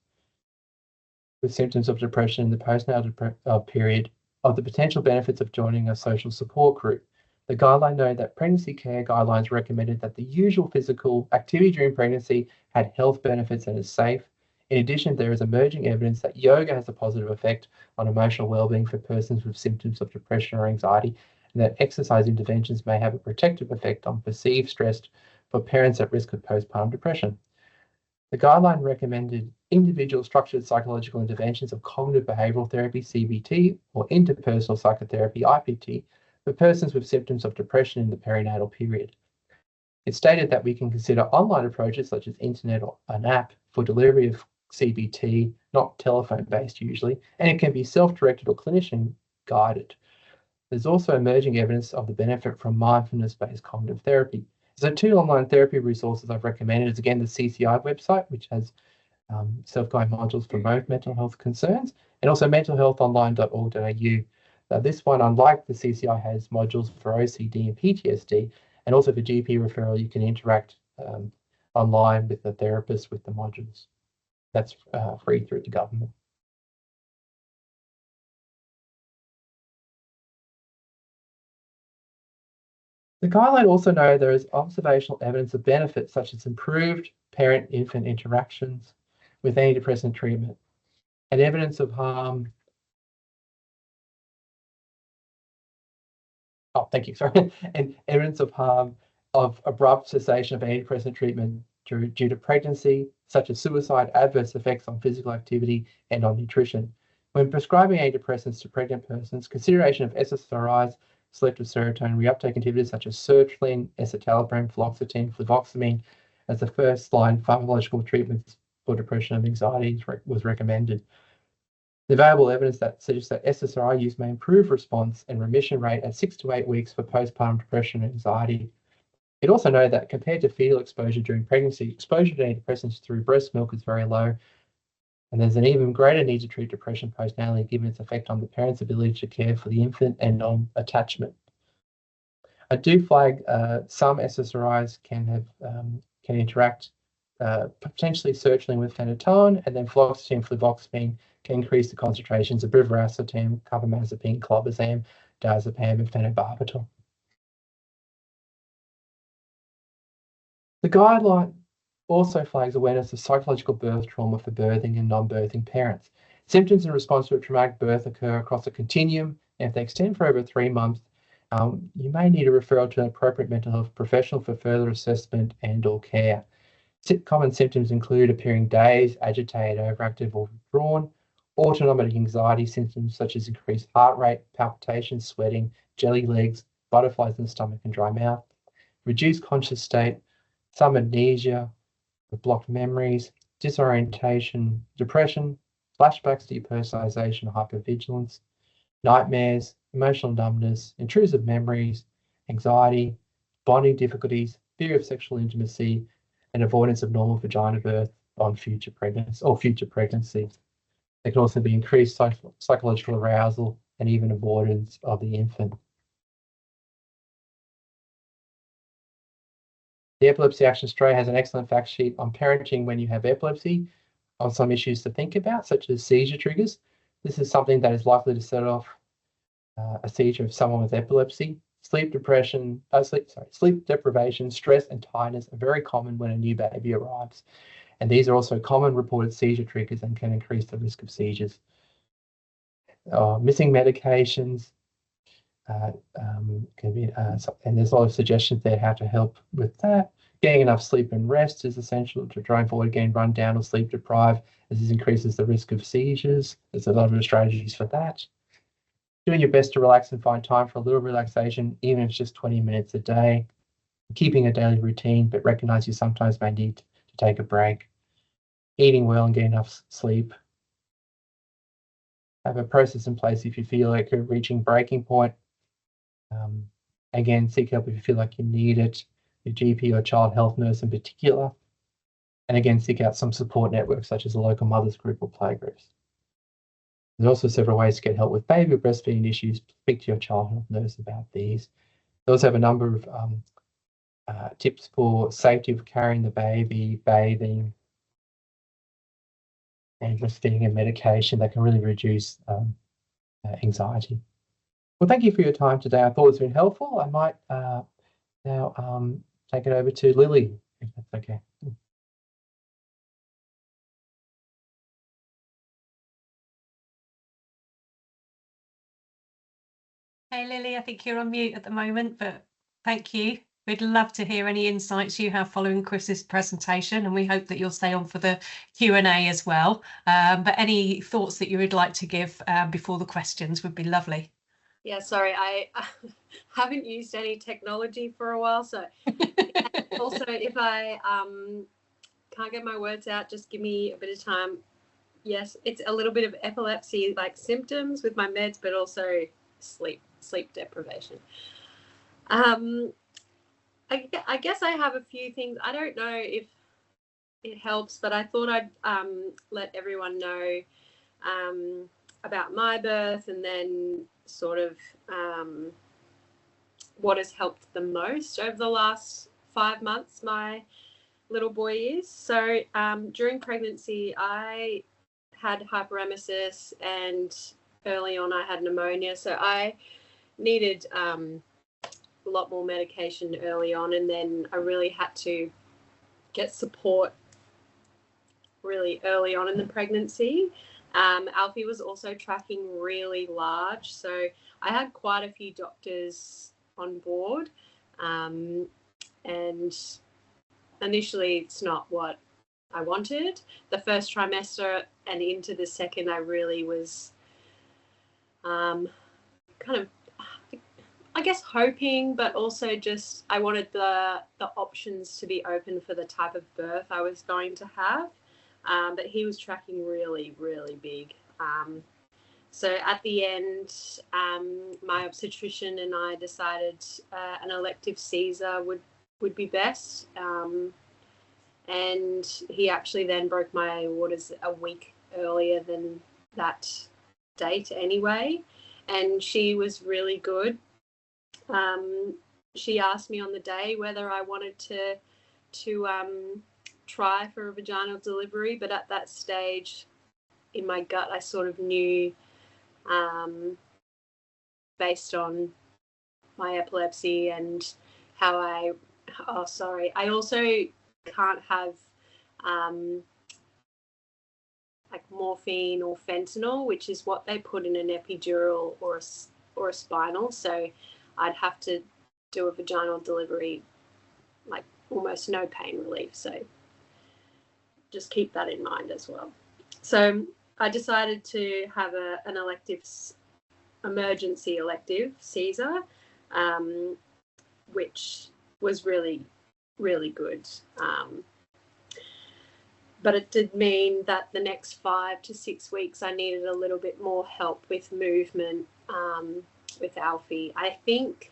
with symptoms of depression in the postnatal period of the potential benefits of joining a social support group. The guideline noted that pregnancy care guidelines recommended that the usual physical activity during pregnancy had health benefits and is safe. In addition, there is emerging evidence that yoga has a positive effect on emotional well-being for persons with symptoms of depression or anxiety, and that exercise interventions may have a protective effect on perceived stress for parents at risk of postpartum depression. The guideline recommended individual structured psychological interventions of cognitive behavioural therapy, CBT, or interpersonal psychotherapy, IPT, for persons with symptoms of depression in the perinatal period. It stated that we can consider online approaches such as internet or an app for delivery of CBT, not telephone-based usually, and it can be self-directed or clinician-guided. There's also emerging evidence of the benefit from mindfulness-based cognitive therapy. So 2 online therapy resources I've recommended is again the CCI website, which has self-guided modules for both mental health concerns, and also mentalhealthonline.org.au. Now, this one, unlike the CCI, has modules for OCD and PTSD, and also for GP referral, you can interact online with the therapist with the modules. That's free through the government. The guideline also noted there is observational evidence of benefits such as improved parent-infant interactions with antidepressant treatment and evidence of harm. Oh, thank you, sorry. And evidence of harm of abrupt cessation of antidepressant treatment due to pregnancy, such as suicide, adverse effects on physical activity and on nutrition. When prescribing antidepressants to pregnant persons, consideration of SSRIs, selective serotonin reuptake inhibitors such as sertraline, escitalopram, fluoxetine, fluvoxamine as the first-line pharmacological treatments for depression and anxiety was recommended. The available evidence that suggests that SSRI use may improve response and remission rate at 6 to 8 weeks for postpartum depression and anxiety. It also noted that compared to fetal exposure during pregnancy, exposure to antidepressants through breast milk is very low, and there's an even greater need to treat depression postnatally given its effect on the parent's ability to care for the infant and on attachment. I do flag some SSRIs can interact potentially sertraline with phenytoin, and then fluoxetine, fluvoxamine can increase the concentrations of brivaracetam, carbamazepine, clobazam, diazepam, and phenobarbital. The guideline also flags awareness of psychological birth trauma for birthing and non-birthing parents. Symptoms in response to a traumatic birth occur across a continuum, and if they extend for over 3 months, you may need a referral to an appropriate mental health professional for further assessment and/or care. Common symptoms include appearing dazed, agitated, overactive, or withdrawn, autonomic anxiety symptoms such as increased heart rate, palpitations, sweating, jelly legs, butterflies in the stomach, and dry mouth, reduced conscious state, some amnesia, blocked memories, disorientation, depression, flashbacks, depersonalization, hypervigilance, nightmares, emotional numbness, intrusive memories, anxiety, bonding difficulties, fear of sexual intimacy, and avoidance of normal vagina birth on future pregnancy. There can also be increased psychological arousal and even avoidance of the infant. The Epilepsy Action Australia has an excellent fact sheet on parenting when you have epilepsy, on some issues to think about, such as seizure triggers. This is something that is likely to set off a seizure of someone with epilepsy. Sleep deprivation, stress, and tiredness are very common when a new baby arrives. And these are also common reported seizure triggers and can increase the risk of seizures. Missing medications can be, and there's a lot of suggestions there how to help with that. Getting enough sleep and rest is essential to try and avoid getting run down or sleep deprived, as this increases the risk of seizures. There's a lot of strategies for that. Doing your best to relax and find time for a little relaxation, even if it's just 20 minutes a day. Keeping a daily routine, but recognize you sometimes may need to take a break. Eating well and getting enough sleep. Have a process in place if you feel like you're reaching breaking point. Again, seek help if you feel like you need it, your GP or child health nurse in particular. And again, seek out some support networks such as a local mothers group or play groups. There's also several ways to get help with baby or breastfeeding issues. Speak to your child health nurse about these. They also have a number of tips for safety of carrying the baby, bathing, and breastfeeding and medication that can really reduce anxiety. Well, thank you for your time today. I thought it's been helpful. I might now take it over to Lily, if that's okay. Hey Lily, I think you're on mute at the moment, but thank you. We'd love to hear any insights you have following Chris's presentation, and we hope that you'll stay on for the Q&A as well. But any thoughts that you would like to give before the questions would be lovely. Yeah, sorry, I haven't used any technology for a while, so also if I can't get my words out, just give me a bit of time. Yes, it's a little bit of epilepsy like symptoms with my meds, but also sleep deprivation. I guess I have a few things. I don't know if it helps, but I thought I'd let everyone know about my birth, and then sort of what has helped the most over the last 5 months my little boy is. So during pregnancy, I had hyperemesis, and early on I had pneumonia, so I needed a lot more medication early on, and then I really had to get support really early on in the pregnancy. Alfie was also tracking really large, so I had quite a few doctors on board, and initially it's not what I wanted. The first trimester and into the second, I really was kind of, I guess, hoping, but also just I wanted the options to be open for the type of birth I was going to have. But he was tracking really, really big. So at the end, my obstetrician and I decided an elective Caesar would be best. And he actually then broke my waters a week earlier than that date anyway. And she was really good. She asked me on the day whether I wanted to try for a vaginal delivery, but at that stage in my gut I sort of knew, based on my epilepsy and how I Oh, sorry. I also can't have like morphine or fentanyl, which is what they put in an epidural or a spinal. So I'd have to do a vaginal delivery, like almost no pain relief. So just keep that in mind as well. So I decided to have an emergency elective Caesar, which was really, really good. But it did mean that the next 5 to 6 weeks I needed a little bit more help with movement with Alfie. I think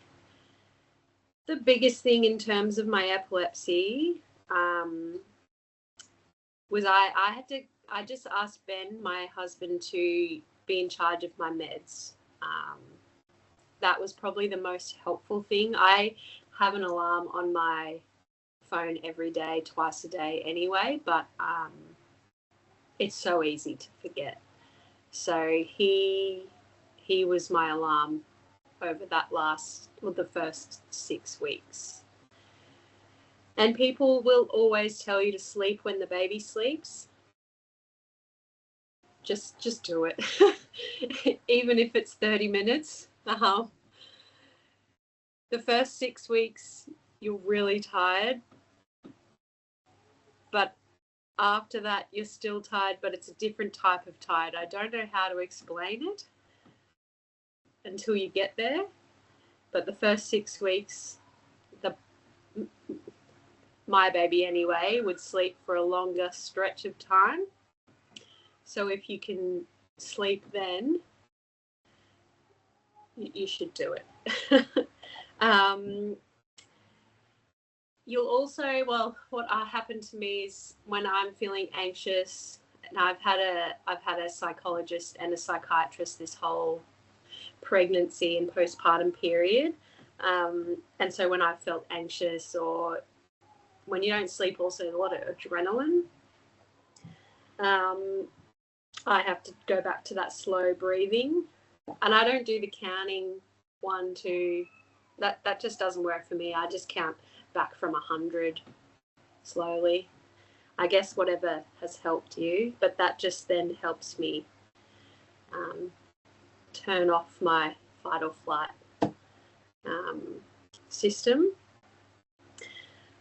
the biggest thing in terms of my epilepsy was I just asked Ben, my husband, to be in charge of my meds. That was probably the most helpful thing. I have an alarm on my phone every day, twice a day anyway, but it's so easy to forget. So he was my alarm over the first 6 weeks. And people will always tell you to sleep when the baby sleeps. Just do it. Even if it's 30 minutes. The first 6 weeks, you're really tired. But after that, you're still tired, but it's a different type of tired. I don't know how to explain it until you get there. But the first 6 weeks, my baby anyway, would sleep for a longer stretch of time. So if you can sleep then, you should do it. You'll also, what happened to me is when I'm feeling anxious, and I've had a psychologist and a psychiatrist this whole pregnancy and postpartum period. And so when I felt anxious, or when you don't sleep, also a lot of adrenaline. I have to go back to that slow breathing, and I don't do the counting 1, 2. That just doesn't work for me. I just count back from 100 slowly. I guess whatever has helped you, but that just then helps me turn off my fight or flight system.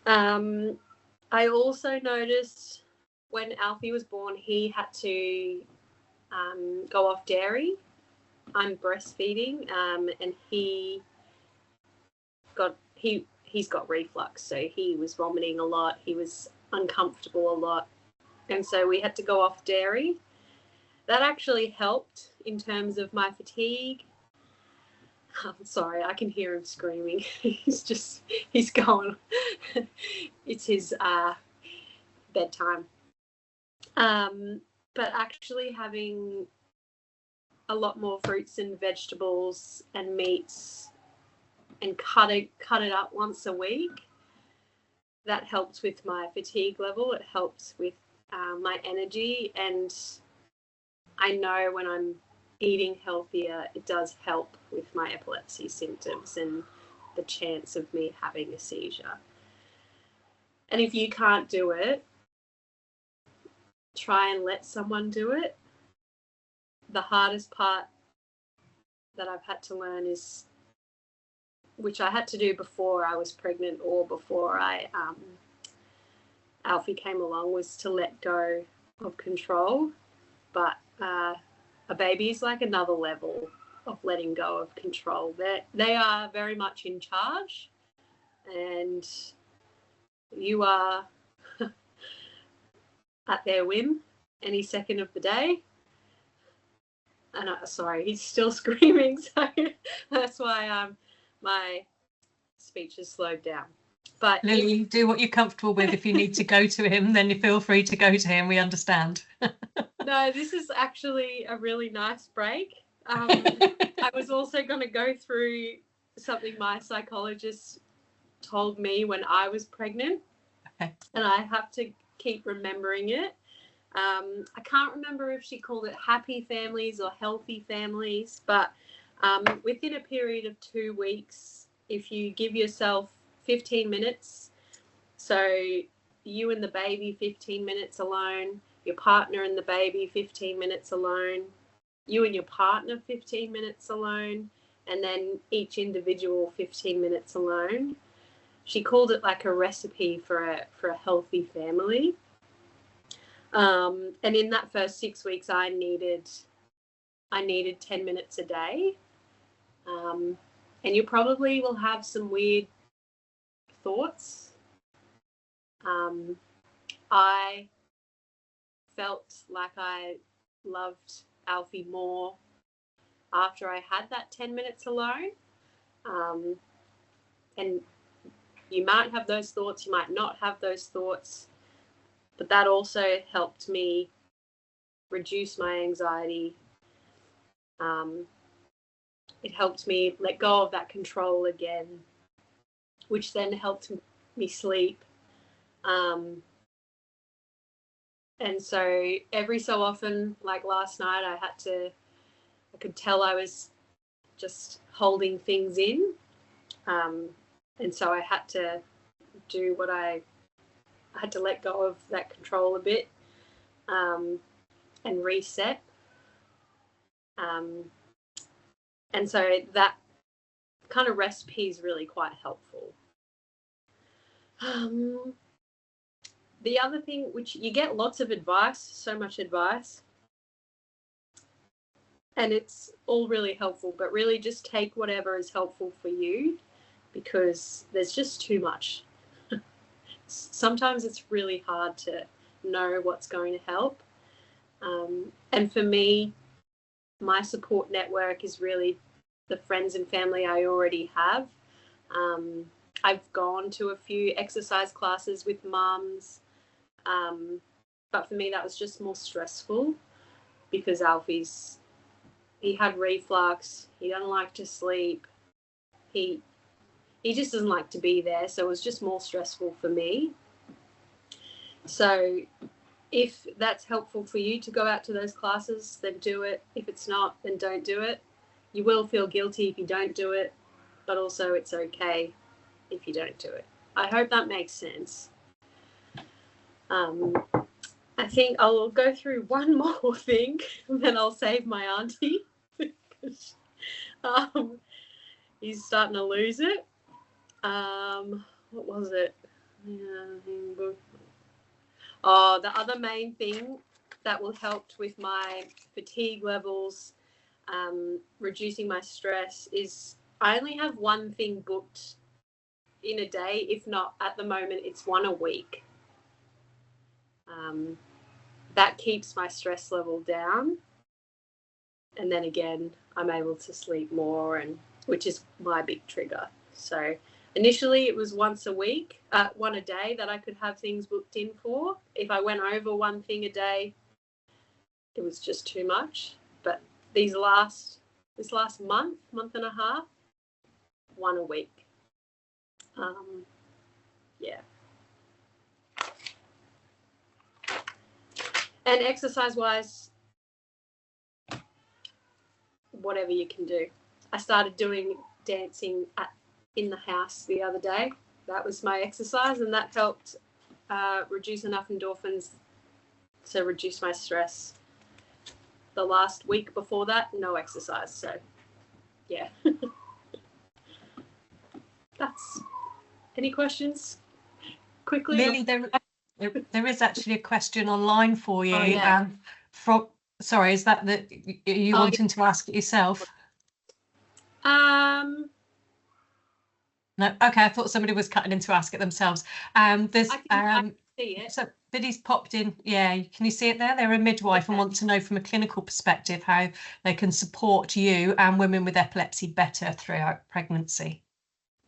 I also noticed when Alfie was born, he had to go off dairy. I'm breastfeeding, and he's got reflux, so he was vomiting a lot. He was uncomfortable a lot, and so we had to go off dairy. That actually helped in terms of my fatigue. I'm sorry, I can hear him screaming. he's going. It's his bedtime. But actually having a lot more fruits and vegetables and meats and cut it up once a week, that helps with my fatigue level. It helps with my energy, and I know when I'm eating healthier, it does help with my epilepsy symptoms and the chance of me having a seizure. And if you can't do it, try and let someone do it. The hardest part that I've had to learn is, which I had to do before I was pregnant or before Alfie came along, was to let go of control. But a baby is like another level of letting go of control. They are very much in charge, and you are at their whim any second of the day. And sorry, he's still screaming, so that's why my speech has slowed down. But Lily, do what you're comfortable with. If you need to go to him, then you feel free to go to him. We understand. No, this is actually a really nice break. I was also going to go through something my psychologist told me when I was pregnant. Okay. And I have to keep remembering it. I can't remember if she called it happy families or healthy families, but within a period of 2 weeks, if you give yourself 15 minutes. So you and the baby 15 minutes alone, your partner and the baby 15 minutes alone, you and your partner 15 minutes alone, and then each individual 15 minutes alone. She called it like a recipe for a healthy family. And in that first 6 weeks, I needed 10 minutes a day. And you probably will have some weird thoughts. I felt like I loved Alfie more after I had that 10 minutes alone. And you might have those thoughts, you might not have those thoughts, but that also helped me reduce my anxiety. It helped me let go of that control again, which then helped me sleep. And so every so often, like last night, I could tell I was just holding things in. And so I had to do I had to let go of that control a bit, and reset. And so that kind of recipe is really quite helpful. The other thing, which you get lots of advice, so much advice, and it's all really helpful, but really just take whatever is helpful for you, because there's just too much. Sometimes it's really hard to know what's going to help. And for me, my support network is really the friends and family I already have. I've gone to a few exercise classes with mums, but for me that was just more stressful because he had reflux, he doesn't like to sleep, he just doesn't like to be there, so it was just more stressful for me. So if that's helpful for you to go out to those classes, then do it. If it's not, then don't do it. You will feel guilty if you don't do it, but also it's okay if you don't do it. I hope that makes sense. I think I'll go through one more thing and then I'll save my auntie. He's starting to lose it. What was it? Oh, the other main thing that will help with my fatigue levels, reducing my stress, is I only have one thing booked in a day. If not, at the moment, it's one a week. That keeps my stress level down. And then again, I'm able to sleep more, which is my big trigger. So initially it was one a day that I could have things booked in for. If I went over one thing a day, it was just too much. But this last month and a half, one a week. Yeah. And exercise-wise, whatever you can do. I started doing dancing in the house the other day. That was my exercise, and that helped reduce enough endorphins to reduce my stress. The last week before that, no exercise. So, yeah. That's. Any questions? Quickly. Lily, there is actually a question online for you. Oh, yeah. Sorry, is that you wanting to ask it yourself? No, okay, I thought somebody was cutting in to ask it themselves. I can see it. So Biddy's popped in. Yeah, can you see it there? They're a midwife and want to know from a clinical perspective how they can support you and women with epilepsy better throughout pregnancy.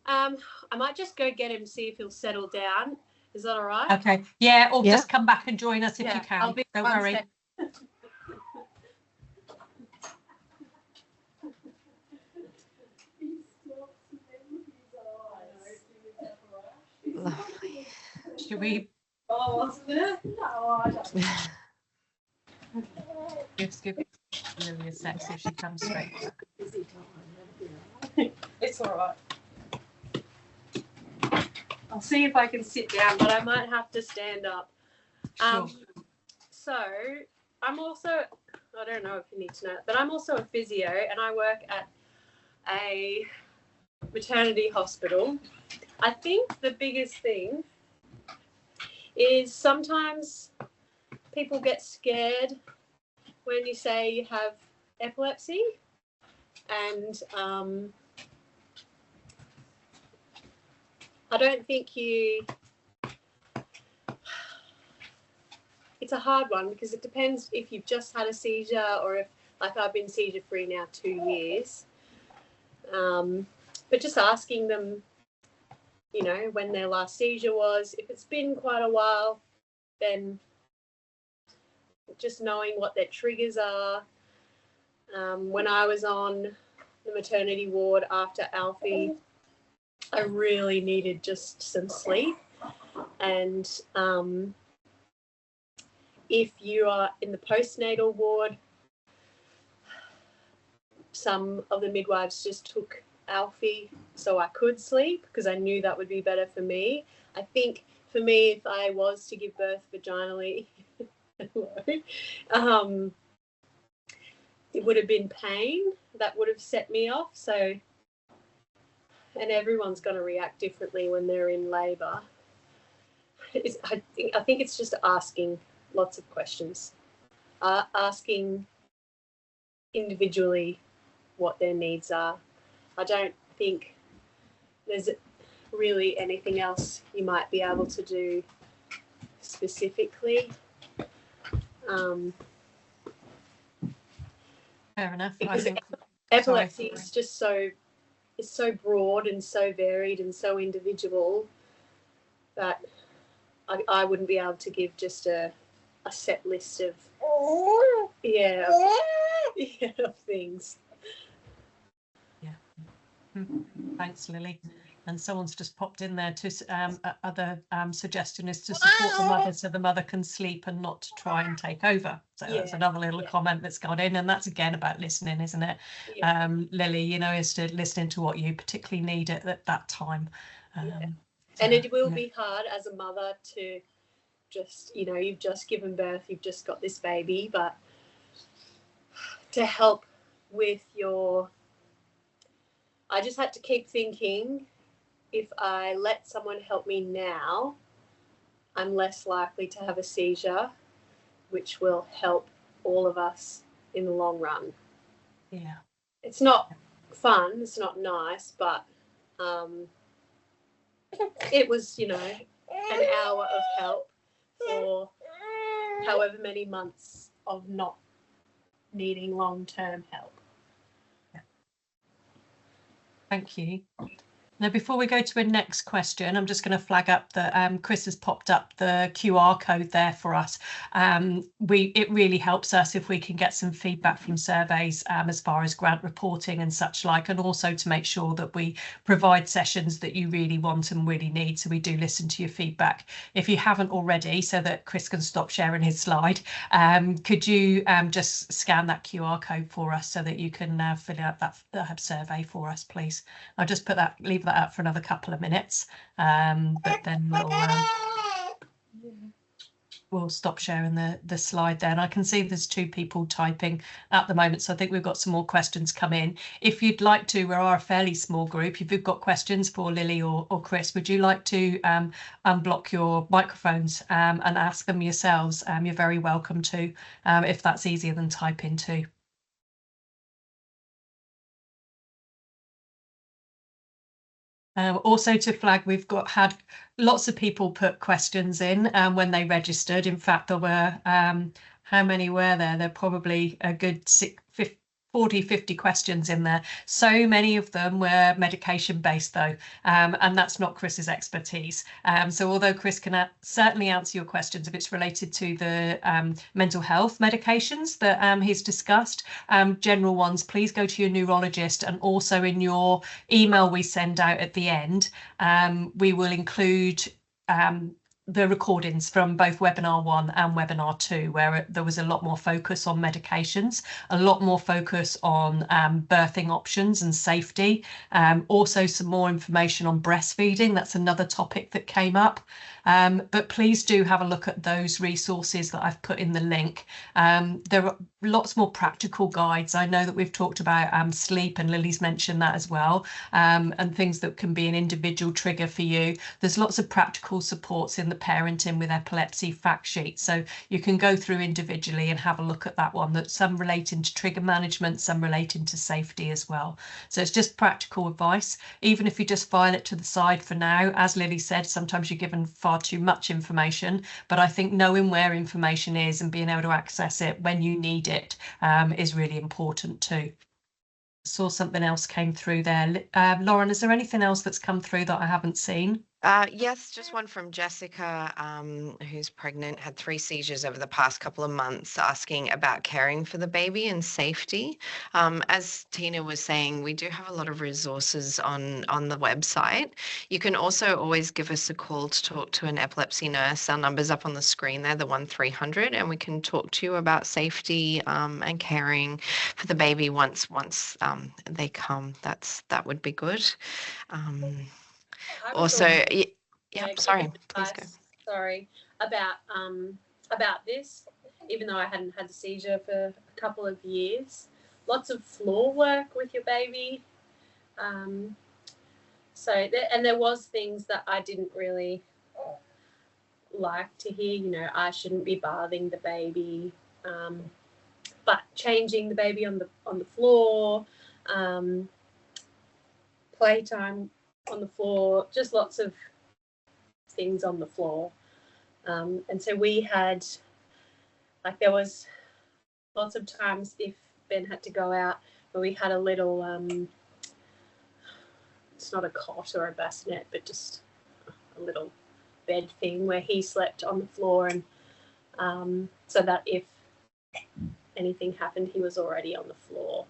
I might just go get him, see if he'll settle down. Is that all right? Okay. Yeah, or just come back and join us if you can. Don't worry. Lovely. Should we? Oh, wasn't it? No, I don't. Just give Lily a sec, see if she comes straight back. It's all right. I'll see if I can sit down, but I might have to stand up. Sure. So I'm also, I don't know if you need to know, but I'm also a physio and I work at a maternity hospital. I think the biggest thing is sometimes people get scared when you say you have epilepsy, and I don't think it's a hard one because it depends if you've just had a seizure or if, like, I've been seizure free now 2 years. But just asking them, you know, when their last seizure was. If it's been quite a while, then just knowing what their triggers are. When I was on the maternity ward after Alfie, I really needed just some sleep. And if you are in the postnatal ward, some of the midwives just took Alfie so I could sleep because I knew that would be better for me. I think for me, if I was to give birth vaginally, it would have been pain that would have set me off. So, and everyone's going to react differently when they're in labour. I think it's just asking lots of questions, asking individually what their needs are. I don't think there's really anything else you might be able to do specifically. Fair enough. I think epilepsy is just so broad and so varied and so individual that I wouldn't be able to give just a set list of of things. Thanks, Lily. And someone's just popped in there to other suggestion is to support the mother so the mother can sleep and not to try and take over. So that's another little comment that's gone in, and that's again about listening, isn't it? Lily, you know, is to listening to what you particularly need at that time. And it will be hard as a mother to just, you know, you've just given birth, you've just got this baby, but to help with I just had to keep thinking, if I let someone help me now, I'm less likely to have a seizure, which will help all of us in the long run. Yeah. It's not fun, it's not nice, but it was, you know, an hour of help for however many months of not needing long-term help. Thank you. Now, before we go to a next question, I'm just going to flag up that Chris has popped up the QR code there for us. It really helps us if we can get some feedback from surveys as far as grant reporting and such like, and also to make sure that we provide sessions that you really want and really need. So we do listen to your feedback. If you haven't already, so that Chris can stop sharing his slide, could you just scan that QR code for us so that you can fill out that survey for us, please? I'll just leave that up for another couple of minutes, but then we'll stop sharing the slide there. And I can see there's 2 people typing at the moment, so I think we've got some more questions come in. If you'd like to, we are a fairly small group. If you've got questions for Lily or Chris, would you like to unblock your microphones and ask them yourselves? You're very welcome to, if that's easier than type into. Also to flag, we've had lots of people put questions in when they registered. In fact, there were, how many were there? There are probably a good 40, 50 questions in there. So many of them were medication based though, and that's not Chris's expertise. So although Chris can certainly answer your questions if it's related to the mental health medications that he's discussed, general ones, please go to your neurologist, and also in your email we send out at the end, we will include the recordings from both webinar 1 and webinar 2, where there was a lot more focus on medications, a lot more focus on birthing options and safety, also some more information on breastfeeding. That's another topic that came up. But please do have a look at those resources that I've put in the link. There are lots more practical guides. I know that we've talked about sleep, and Lily's mentioned that as well, and things that can be an individual trigger for you. There's lots of practical supports in the Parenting with Epilepsy fact sheet, so you can go through individually and have a look at that one. That some relating to trigger management, some relating to safety as well. So it's just practical advice. Even if you just file it to the side for now, as Lily said, sometimes you're given far too much information, but I think knowing where information is and being able to access it when you need it is really important too. Saw something else came through there. Lauren, is there anything else that's come through that I haven't seen? Yes, just one from Jessica, who's pregnant, had 3 seizures over the past couple of months, asking about caring for the baby and safety. As Tina was saying, we do have a lot of resources on the website. You can also always give us a call to talk to an epilepsy nurse. Our number's up on the screen there, the 1300, and we can talk to you about safety and caring for the baby once they come. That would be good. Also, sorry, please go. Sorry about this, even though I hadn't had a seizure for a couple of years. Lots of floor work with your baby. There was things that I didn't really like to hear. You know, I shouldn't be bathing the baby, but changing the baby on the floor, playtime on the floor, just lots of things on the floor. And so we had, there was lots of times if Ben had to go out where we had a little, it's not a cot or a bassinet, but just a little bed thing where he slept on the floor, and so that if anything happened, he was already on the floor.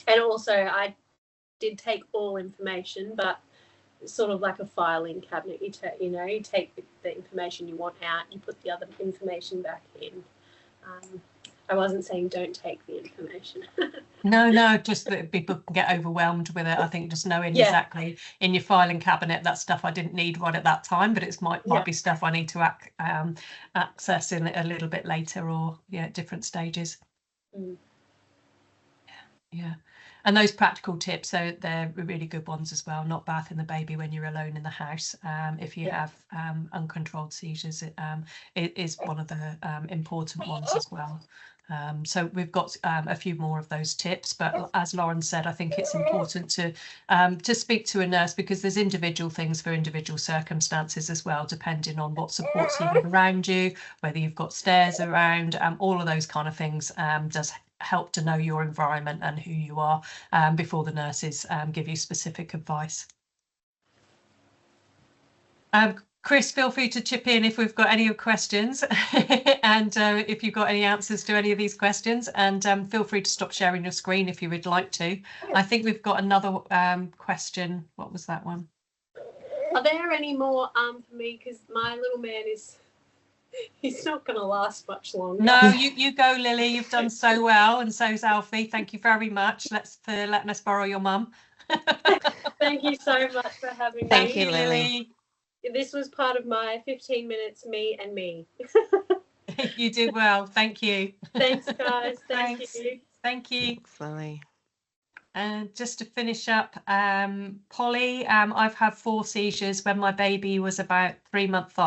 And also I did take all information, but sort of like a filing cabinet. You take the information you want out, you put the other information back in. I wasn't saying don't take the information. No, just that people can get overwhelmed with it. I think just knowing exactly in your filing cabinet, that stuff I didn't need right at that time, but it might be stuff I need to access in a little bit later, or at different stages. Yeah. And those practical tips, so they're really good ones as well. Not bathing the baby when you're alone in the house. If you have uncontrolled seizures, it is one of the important ones as well. So we've got a few more of those tips, but as Lauren said, I think it's important to speak to a nurse, because there's individual things for individual circumstances as well, depending on what supports you have around you, whether you've got stairs around, all of those kind of things does help to know your environment and who you are before the nurses give you specific advice. Chris, feel free to chip in if we've got any questions and if you've got any answers to any of these questions, and feel free to stop sharing your screen if you would like to. I think we've got another question. What was that one? Are there any more for me? Because my little man he's not going to last much longer. No, you go, Lily. You've done so well, and so's Alfie. Thank you very much. For letting us borrow your mum. Thank you so much for having me. Thank you, Lily. This was part of my 15 minutes, me and me. You did well. Thank you. Thanks, guys. Thanks. You. Thank you. Thanks, Lily. And just to finish up, Polly, I've had 4 seizures when my baby was about 3 months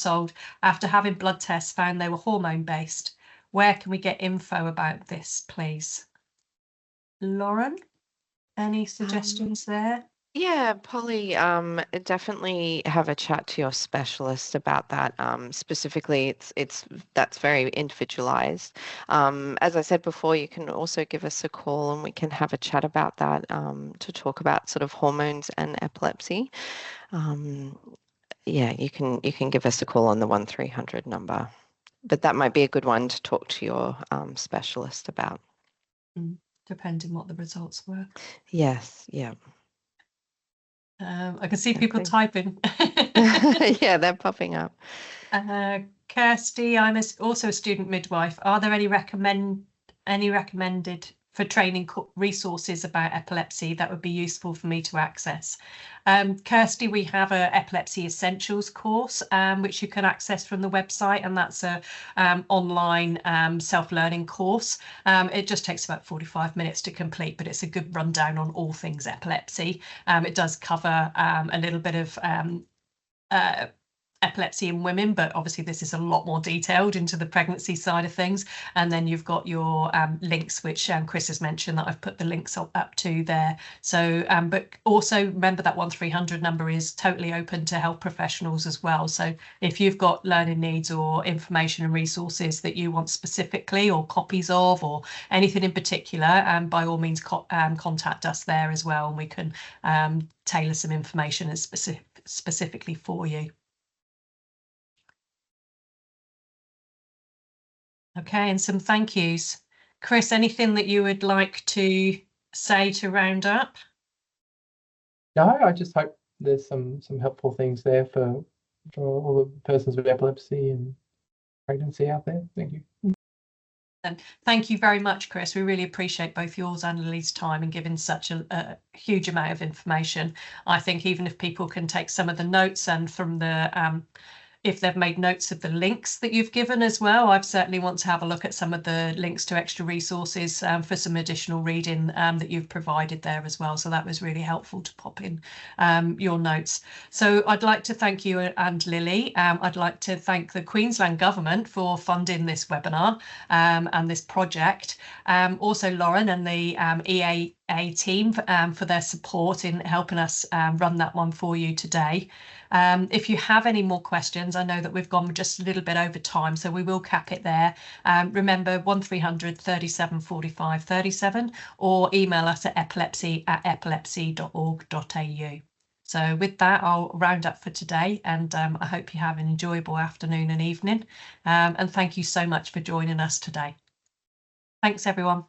old. After having blood tests, found they were hormone based. Where can we get info about this, please? Lauren, any suggestions there? Yeah, Polly, definitely have a chat to your specialist about that. Specifically, that's very individualized. As I said before, you can also give us a call and we can have a chat about that to talk about sort of hormones and epilepsy. Yeah, you can give us a call on the 1300 number, but that might be a good one to talk to your specialist about. Depending what the results were. Yes, yeah. I can see people typing. Yeah, they're popping up. Kirsty, I'm also a student midwife. Are there any recommended for training resources about epilepsy that would be useful for me to access? Kirsty, we have a Epilepsy Essentials course, which you can access from the website, and that's a online self-learning course. It just takes about 45 minutes to complete, but it's a good rundown on all things epilepsy. It does cover a little bit of epilepsy in women, but obviously this is a lot more detailed into the pregnancy side of things. And then you've got your links, which Chris has mentioned that I've put the links up to there. So, but also remember that 1300 number is totally open to health professionals as well. So if you've got learning needs or information and resources that you want specifically, or copies of, or anything in particular, by all means contact us there as well, and we can tailor some information specifically for you. Okay, and some thank yous. Chris, anything that you would like to say to round up? No, I just hope there's some helpful things there for all the persons with epilepsy and pregnancy out there. Thank you. And thank you very much, Chris. We really appreciate both yours and Lily's time and giving such a huge amount of information. I think even if people can take some of the notes, and from the if they've made notes of the links that you've given as well, I've certainly want to have a look at some of the links to extra resources for some additional reading that you've provided there as well. So that was really helpful to pop in your notes. So I'd like to thank you and Lily. I'd like to thank the Queensland Government for funding this webinar and this project. Also Lauren and the EAA team for their support in helping us run that one for you today. If you have any more questions, I know that we've gone just a little bit over time, so we will cap it there. Remember 1300 37 45 37, or email us at epilepsy@epilepsy.org.au. So with that, I'll round up for today, and I hope you have an enjoyable afternoon and evening. And thank you so much for joining us today. Thanks, everyone.